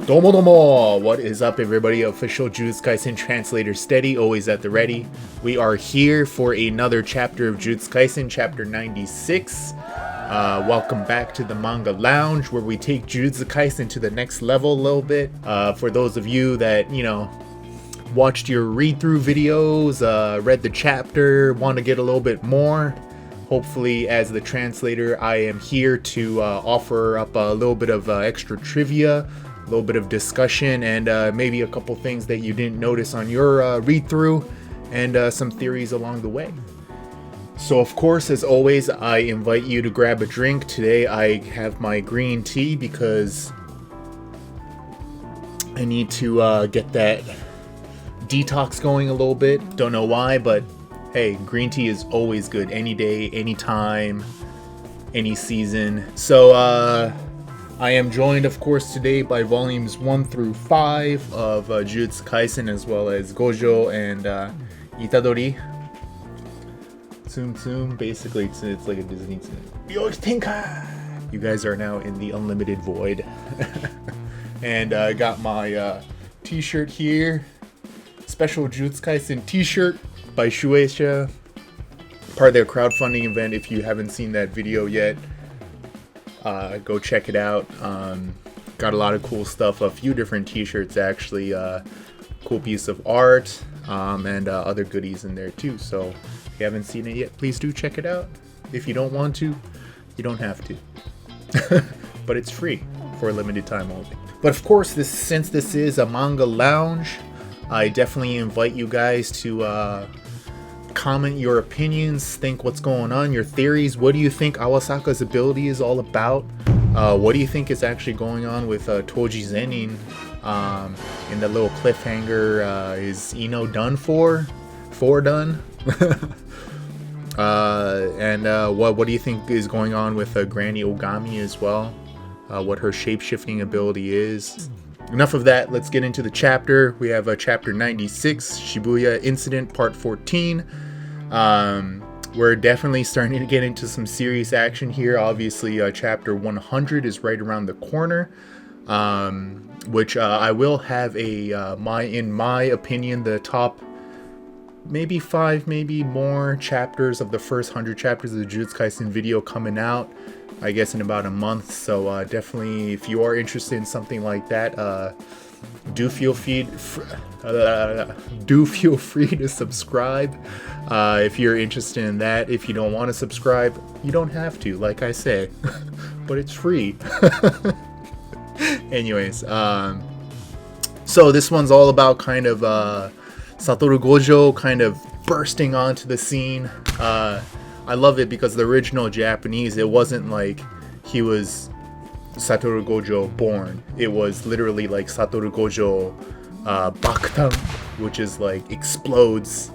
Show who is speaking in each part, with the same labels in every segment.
Speaker 1: Domo domo! What is up, everybody? Official Jujutsu Kaisen translator steady, always at the ready. We are here for another chapter of Jujutsu Kaisen, chapter 96. Welcome back to the Manga Lounge, where we take Jujutsu Kaisen to the next level a little bit. For those of you that, watched your read-through videos, read the chapter, want to get a little bit more, hopefully as the translator, I am here to offer up a little bit of extra trivia, a little bit of discussion, and maybe a couple things that you didn't notice on your read-through, and some theories along the way. So of course, as always, I invite you to grab a drink. Today I have my green tea because I need to get that detox going a little bit. Don't know why, but hey, green tea is always good. Any day, any time, any season. So I am joined, of course, today by volumes 1 through 5 of Jujutsu Kaisen, as well as Gojo and Itadori. Tsum, basically it's like a Disney Tenkai. You guys are now in the unlimited void. And I got my t-shirt here. Special Jujutsu Kaisen t-shirt by Shueisha. Part of their crowdfunding event. If you haven't seen that video yet, go check it out. Got a lot of cool stuff, a few different t-shirts actually, cool piece of art, and other goodies in there too. So if you haven't seen it yet, please do check it out. If you don't want to, you don't have to. But it's free for a limited time only. But of course, since this is a manga lounge, I definitely invite you guys to comment your opinions, think what's going on, your theories. What do you think Awasaka's ability is all about? What do you think is actually going on with Toji Zenin in the little cliffhanger? Is Ino done for? Done? And what do you think is going on with Granny Ogami as well? What her shape-shifting ability is. Enough of that, let's get into the chapter. We have chapter 96, Shibuya Incident, part 14. We're definitely starting to get into some serious action here. Obviously, chapter 100 is right around the corner, which I will have in my opinion, the top maybe 5, maybe more chapters of the first 100 chapters of the Jujutsu Kaisen video coming out, I guess in about a month. So definitely, if you are interested in something like that, do feel free to subscribe if you're interested in that. If you don't want to subscribe, you don't have to, like I say, but it's free. Anyways, so this one's all about kind of Satoru Gojo kind of bursting onto the scene. I love it because the original Japanese, it wasn't like he was Satoru Gojo born. It was literally like Satoru Gojo Bakutan, which is like explodes,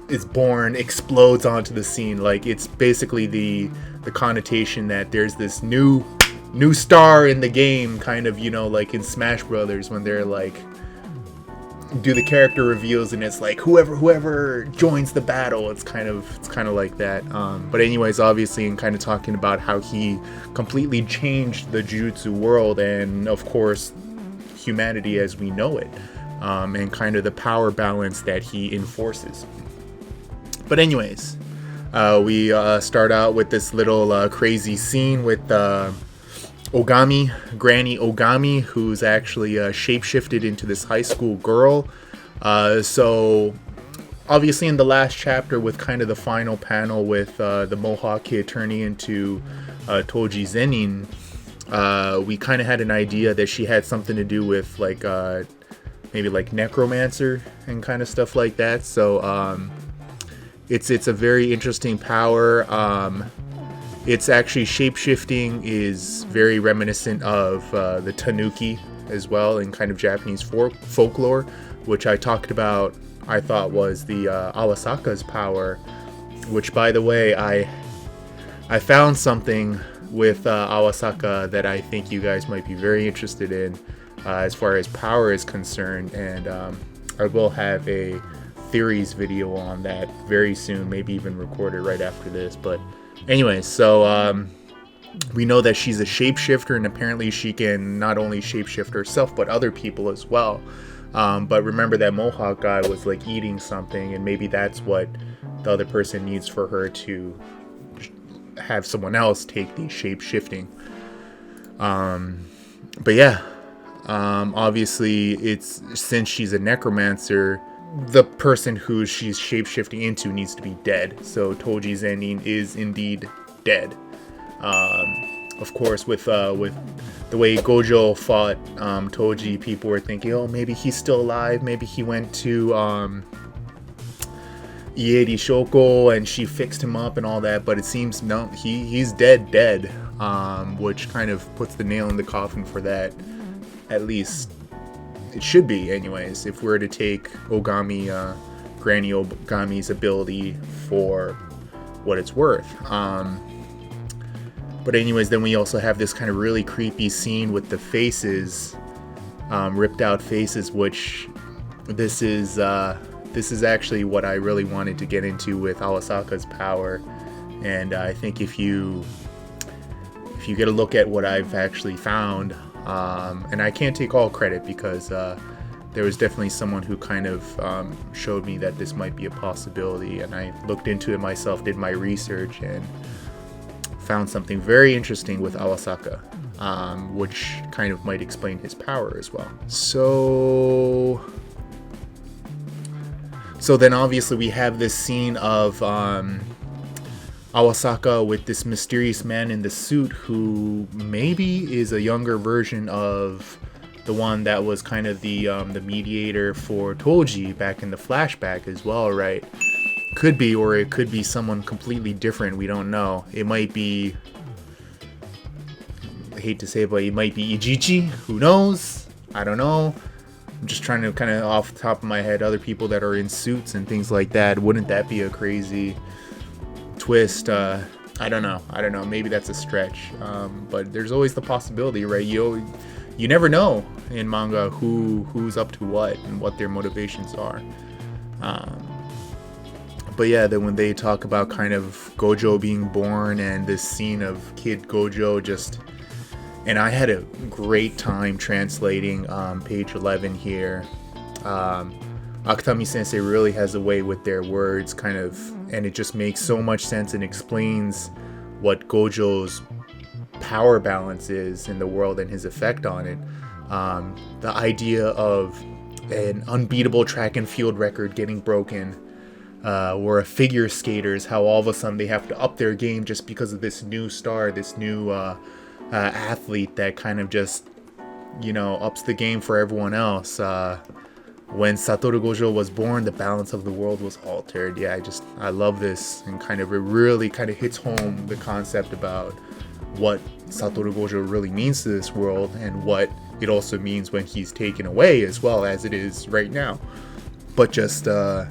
Speaker 1: is born, explodes onto the scene. Like it's basically the connotation that there's this new star in the game, kind of, like in Smash Brothers when they're like do the character reveals and it's like whoever joins the battle, it's kind of like that. But anyways, obviously, and kind of talking about how he completely changed the Jujutsu world and of course humanity as we know it, and kind of the power balance that he enforces. But anyways, we start out with this little crazy scene with Ogami, Granny Ogami, who's actually shapeshifted into this high school girl. So obviously in the last chapter, with kind of the final panel with the Mohawk kid turning into Toji Zenin, we kind of had an idea that she had something to do with like maybe like necromancer and kind of stuff like that. So it's a very interesting power. It's actually shape-shifting is very reminiscent of the Tanuki as well in kind of Japanese folklore, which I talked about, I thought was the Awasaka's power, which by the way, I found something with Awasaka that I think you guys might be very interested in as far as power is concerned, and I will have a theories video on that very soon, maybe even record it right after this. But anyways, so We know that she's a shapeshifter, and apparently she can not only shapeshift herself but other people as well. But remember that Mohawk guy was like eating something, and maybe that's what the other person needs for her to have someone else take the shapeshifting. But yeah, obviously it's, since she's a necromancer, the person who she's shapeshifting into needs to be dead. So Toji's ending is indeed dead. Of course, with the way Gojo fought Toji, people were thinking, oh, maybe he's still alive. Maybe he went to Ieri Shoko and she fixed him up and all that. But it seems no, he's dead, which kind of puts the nail in the coffin for that. At least it should be, anyways, if we're to take Granny Ogami's ability for what it's worth. But anyways, then we also have this kind of really creepy scene with the faces, ripped out faces, which this is actually what I really wanted to get into with Awasaka's power. And I think if you get a look at what I've actually found, and I can't take all credit because there was definitely someone who kind of showed me that this might be a possibility, and I looked into it myself, did my research, and found something very interesting with Awasaka, which kind of might explain his power as well. So then obviously we have this scene of Awasaka with this mysterious man in the suit who maybe is a younger version of the one that was kind of the mediator for Toji back in the flashback as well, right? Could be, or it could be someone completely different. We don't know. It might be, I hate to say it, but it might be Ijichi. Who knows? I don't know. I'm just trying to kind of off the top of my head, other people that are in suits and things like that. Wouldn't that be a crazy twist? I don't know. Maybe that's a stretch. But there's always the possibility, right? You never know in manga who's up to what and what their motivations are. But yeah, then when they talk about kind of Gojo being born and this scene of Kid Gojo and I had a great time translating page 11 here. Akutami Sensei really has a way with their words kind of, and it just makes so much sense and explains what Gojo's power balance is in the world and his effect on it. The idea of an unbeatable track and field record getting broken, or a figure skaters, how all of a sudden they have to up their game just because of this new star, this new athlete that kind of just, ups the game for everyone else. When Satoru Gojo was born, the balance of the world was altered. Yeah, I love this, and it really kind of hits home the concept about what Satoru Gojo really means to this world and what it also means when he's taken away, as well as it is right now. But just the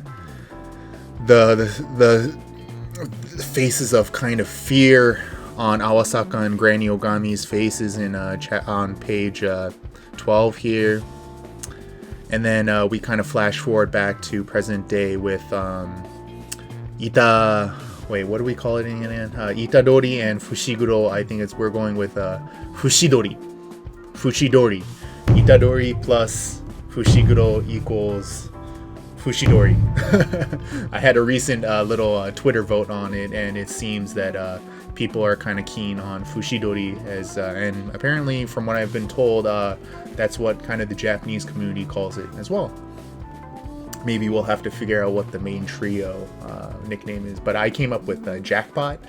Speaker 1: faces of kind of fear on Awasaka and Granny Ogami's faces in on page 12 here. And then we kind of flash forward back to present day with what do we call it again? Itadori and Fushiguro. I think we're going with Fushidori. Itadori plus Fushiguro equals Fushidori. I had a recent little Twitter vote on it, and it seems that people are kind of keen on Fushidori as, and apparently from what I've been told, that's what kind of the Japanese community calls it as well. Maybe we'll have to figure out what the main trio nickname is, but I came up with Jackpot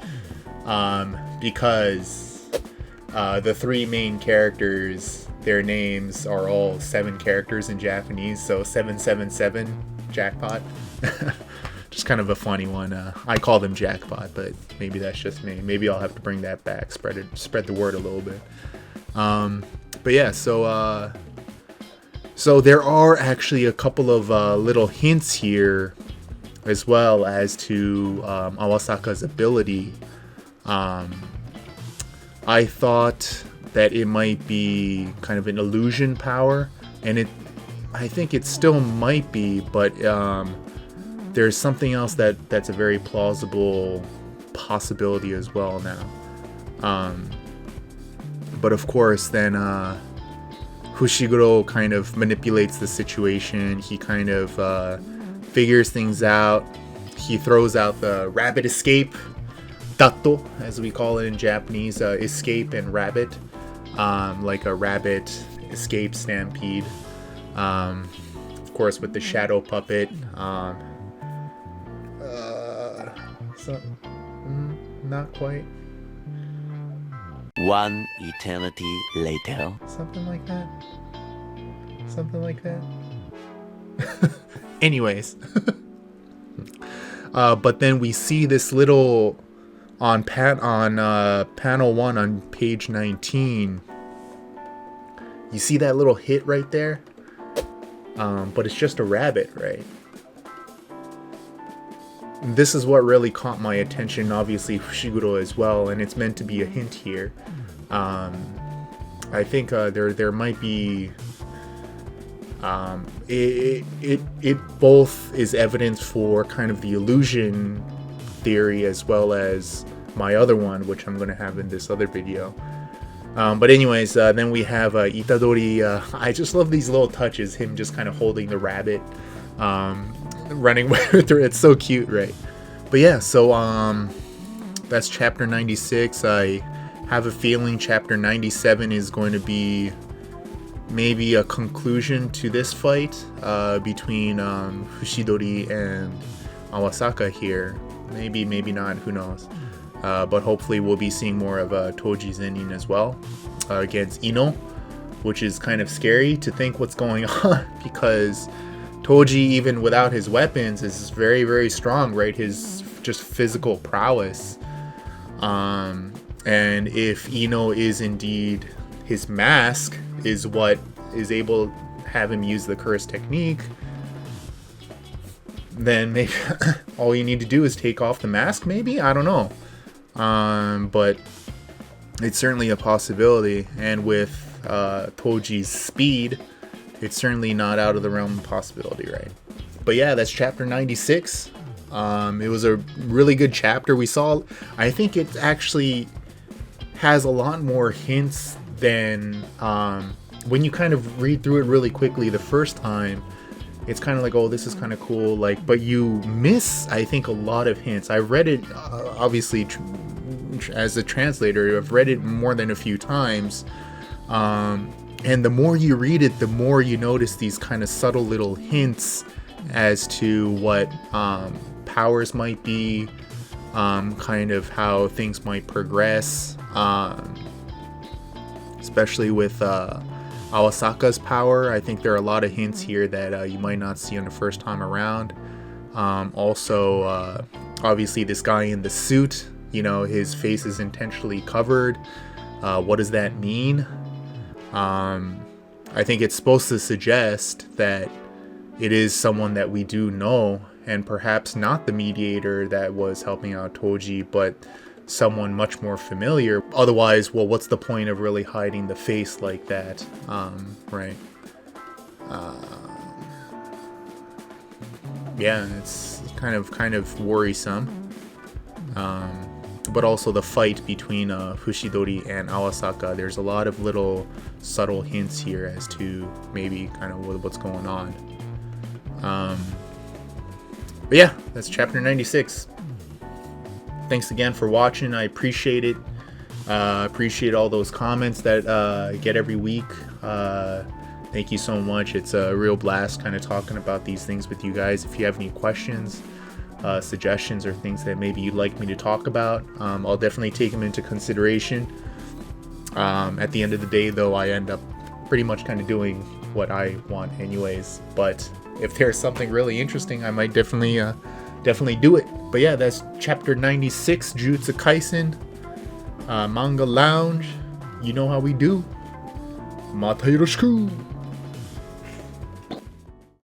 Speaker 1: because the three main characters, their names are all 7 characters in Japanese, so 777 Jackpot. Just kind of a funny one. I call them Jackpot, but maybe that's just me. Maybe I'll have to bring that back, spread the word a little bit. But yeah, so there are actually a couple of little hints here, as well as to Awasaka's ability. I thought that it might be kind of an illusion power, and I think it still might be, but there's something else that's a very plausible possibility as well now. But of course, then Fushiguro kind of manipulates the situation. He kind of figures things out. He throws out the rabbit escape, dato, as we call it in Japanese, escape and rabbit, like a rabbit escape stampede. Of course, with the shadow puppet. Not quite.
Speaker 2: One eternity later.
Speaker 1: Something like that. Something like that. Anyways. But then we see this little on panel 1 on page 19. You see that little hit right there? But it's just a rabbit, right? This is what really caught my attention, obviously Fushiguro as well, and it's meant to be a hint here. I think there might be it both is evidence for kind of the illusion theory as well as my other one, which I'm going to have in this other video. But anyways, then we have Itadori. I just love these little touches, him just kind of holding the rabbit, running with her. It's so cute, right? But yeah, so that's chapter 96. I have a feeling chapter 97 is going to be maybe a conclusion to this fight between Fushidori and Awasaka here. Maybe not, who knows. But hopefully we'll be seeing more of Toji's ending as well against Ino, which is kind of scary to think what's going on, because Toji, even without his weapons, is very, very strong, right? His just physical prowess. And if Ino is indeed his mask, is what is able to have him use the curse technique, then maybe all you need to do is take off the mask, maybe? I don't know. But it's certainly a possibility, and with Toji's speed, it's certainly not out of the realm of possibility, right? But yeah, that's chapter 96. It was a really good chapter. We saw, I think it actually has a lot more hints than when you kind of read through it really quickly the first time. It's kind of like, oh, this is kind of cool, like, but you miss, I think, a lot of hints. I read it, obviously, as a translator, I've read it more than a few times, and the more you read it, the more you notice these kind of subtle little hints as to what powers might be, kind of how things might progress, especially with Awasaka's power. I think there are a lot of hints here that you might not see on the first time around. Also, obviously this guy in the suit, you know, his face is intentionally covered. What does that mean? I think it's supposed to suggest that it is someone that we do know, and perhaps not the mediator that was helping out Toji, but someone much more familiar. Otherwise, well, what's the point of really hiding the face like that? Right. Yeah, it's kind of worrisome. But also the fight between Fushidori and Awasaka, there's a lot of little subtle hints here as to maybe kind of what's going on. But yeah, that's chapter 96. Thanks again for watching. I appreciate it. Appreciate all those comments that I get every week. Thank you so much. It's a real blast kind of talking about these things with you guys. If you have any questions, suggestions, or things that maybe you'd like me to talk about, I'll definitely take them into consideration. At the end of the day, though, I end up pretty much kind of doing what I want anyways. But if there's something really interesting, I might definitely do it. But yeah, that's chapter 96, Jujutsu Kaisen, Manga Lounge. You know how we do. Mata yoroshiku!